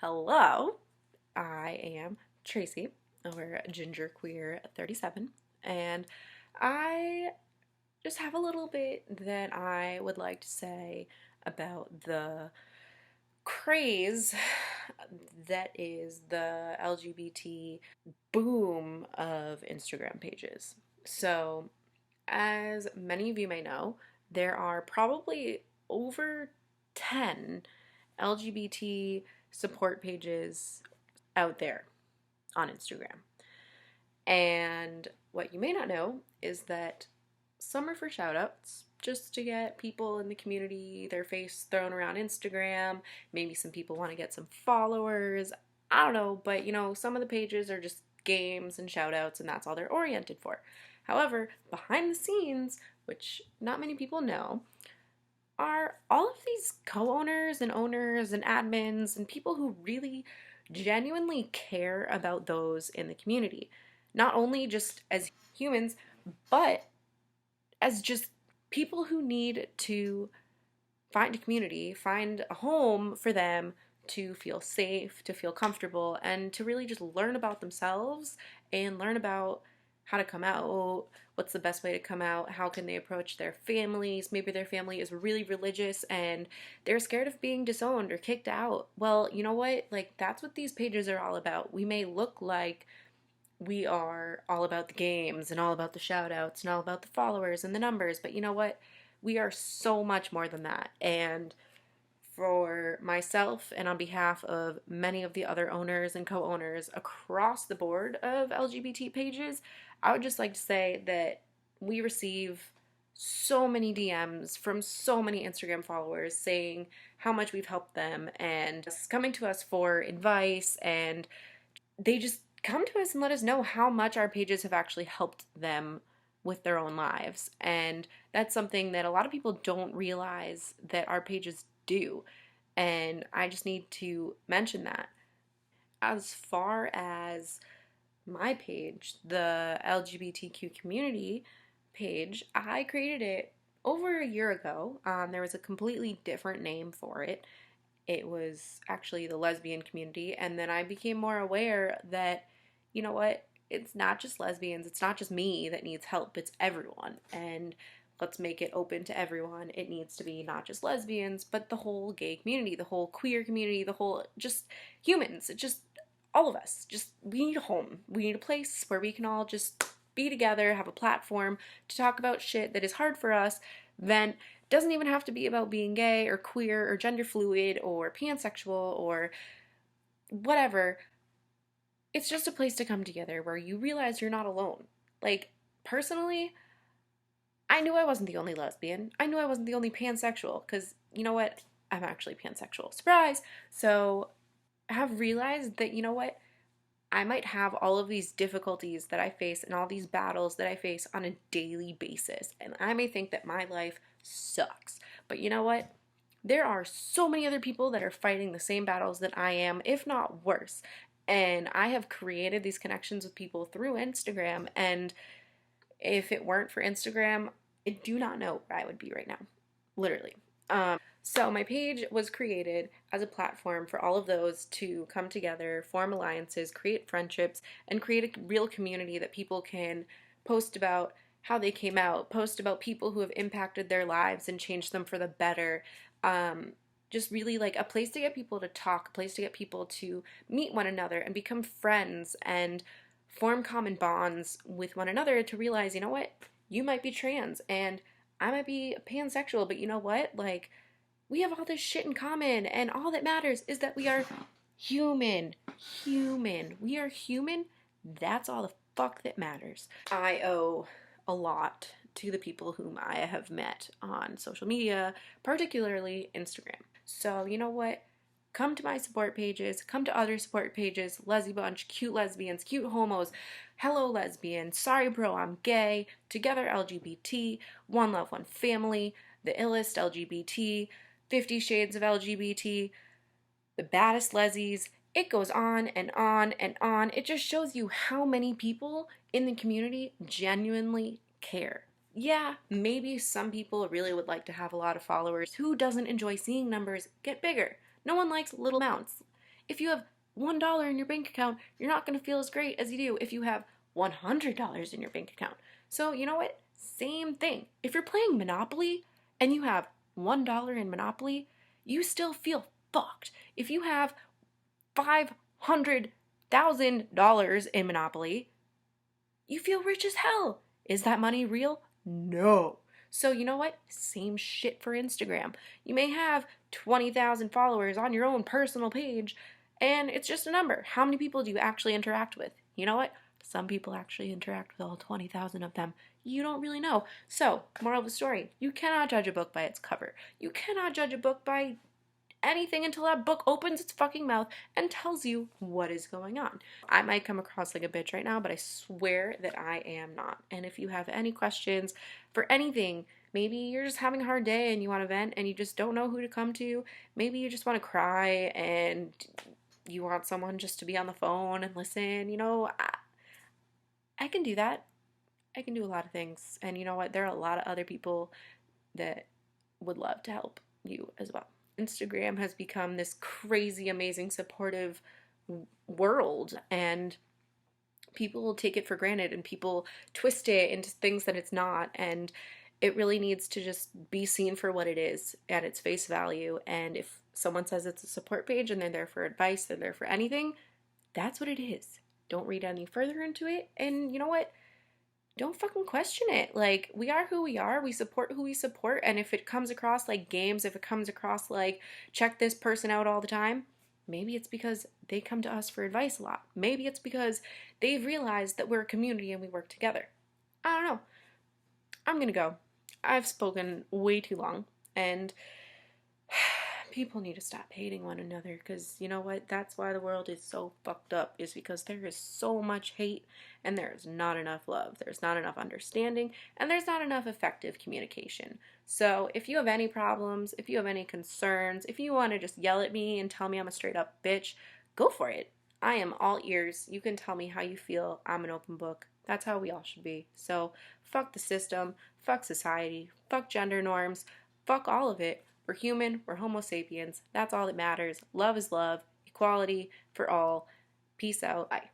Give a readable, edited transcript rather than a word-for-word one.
Hello, I am Tracy over Ginger Queer 37, and I just have a little bit that I would like to say about the craze that is the LGBT boom of Instagram pages. So, as many of you may know, there are probably over 10 LGBT support pages out there on Instagram. And what you may not know is that some are for shoutouts, just to get people in the community their face thrown around Instagram. Maybe some people want to get some followers. I don't know, but some of the pages are just games and shoutouts, and that's all they're oriented for. However, behind the scenes, which not many people know, are all of these co-owners and owners and admins and people who really genuinely care about those in the community. Not only just as humans, but as just people who need to find a community, find a home for them to feel safe, to feel comfortable, and to really just learn about themselves and learn about how to come out, what's the best way to come out, how can they approach their families. Maybe their family is really religious and they're scared of being disowned or kicked out. Well, you know what? Like, that's what these pages are all about. We may look like we are all about the games and all about the shout outs and all about the followers and the numbers, but you know what? We are so much more than that. And for myself and on behalf of many of the other owners and co-owners across the board of LGBT pages, I would just like to say that we receive so many DMs from so many Instagram followers saying how much we've helped them and coming to us for advice, and they just come to us and let us know how much our pages have actually helped them with their own lives. And that's something that a lot of people don't realize that our pages do. And I just need to mention that. As far as my page, the LGBTQ community page, I created it over a year ago. There was a completely different name for it. It was actually the lesbian community. And then I became more aware that, you know what, it's not just lesbians, it's not just me that needs help, it's everyone. And let's make it open to everyone. It needs to be not just lesbians, but the whole gay community, the whole queer community, the whole just humans, just all of us. Just, we need a home. We need a place where we can all just be together, have a platform to talk about shit that is hard for us, vent. Doesn't even have to be about being gay or queer or gender fluid or pansexual or whatever. It's just a place to come together where you realize you're not alone. Like, personally, I knew I wasn't the only lesbian. I knew I wasn't the only pansexual, because you know what? I'm actually pansexual. Surprise! So I have realized that, you know what? I might have all of these difficulties that I face and all these battles that I face on a daily basis. And I may think that my life sucks. But you know what? There are so many other people that are fighting the same battles that I am, if not worse. And I have created these connections with people through Instagram. And if it weren't for Instagram, I do not know where I would be right now. Literally. So my page was created as a platform for all of those to come together, form alliances, create friendships, and create a real community that people can post about how they came out, post about people who have impacted their lives and changed them for the better. Just really like a place to get people to talk, a place to get people to meet one another and become friends and form common bonds with one another, to realize, you know what, you might be trans and I might be pansexual, but you know what, like, we have all this shit in common, and all that matters is that we are human. We are human. That's all the fuck that matters. I owe a lot to the people whom I have met on social media, particularly Instagram. So, you know what? Come to my support pages, come to other support pages, Leslie Bunch, Cute Lesbians, Cute Homos, Hello Lesbian, Sorry Bro, I'm Gay, Together LGBT, One Love, One Family, The Illest LGBT, 50 Shades of LGBT, The Baddest Lesies. It goes on and on and on. It just shows you how many people in the community genuinely care. Yeah, maybe some people really would like to have a lot of followers. Who doesn't enjoy seeing numbers get bigger? No one likes little amounts. If you have $1 in your bank account, you're not going to feel as great as you do if you have $100 in your bank account. So, you know what? Same thing. If you're playing Monopoly and you have $1 in Monopoly, you still feel fucked. If you have $500,000 in Monopoly, you feel rich as hell. Is that money real? No. So, you know what? Same shit for Instagram. You may have 20,000 followers on your own personal page, and it's just a number. How many people do you actually interact with? You know what? Some people actually interact with all 20,000 of them. You don't really know. So, moral of the story, you cannot judge a book by its cover. You cannot judge a book by anything until that book opens its fucking mouth and tells you what is going on. I might come across like a bitch right now, but I swear that I am not. And if you have any questions for anything, maybe you're just having a hard day and you want to vent and you just don't know who to come to, maybe you just want to cry and you want someone just to be on the phone and listen, I can do that. I can do a lot of things. And you know what? There are a lot of other people that would love to help you as well. Instagram has become this crazy, amazing, supportive world, and people will take it for granted and people twist it into things that it's not. And it really needs to just be seen for what it is at its face value. And if someone says it's a support page and they're there for advice, they're there for anything, that's what it is. Don't read any further into it. And you know what? Don't fucking question it. Like, we are who we are. We support who we support. And if it comes across like games, if it comes across like check this person out all the time, maybe it's because they come to us for advice a lot. Maybe it's because they've realized that we're a community and we work together. I don't know. I'm going to go. I've spoken way too long. And people need to stop hating one another, because you know what? That's why the world is so fucked up, is because there is so much hate and there is not enough love. There's not enough understanding and there's not enough effective communication. So if you have any problems, if you have any concerns, if you want to just yell at me and tell me I'm a straight up bitch, go for it. I am all ears. You can tell me how you feel. I'm an open book. That's how we all should be. So fuck the system, fuck society, fuck gender norms, fuck all of it. We're human, we're Homo sapiens. That's all that matters. Love is love, equality for all. Peace out. Bye.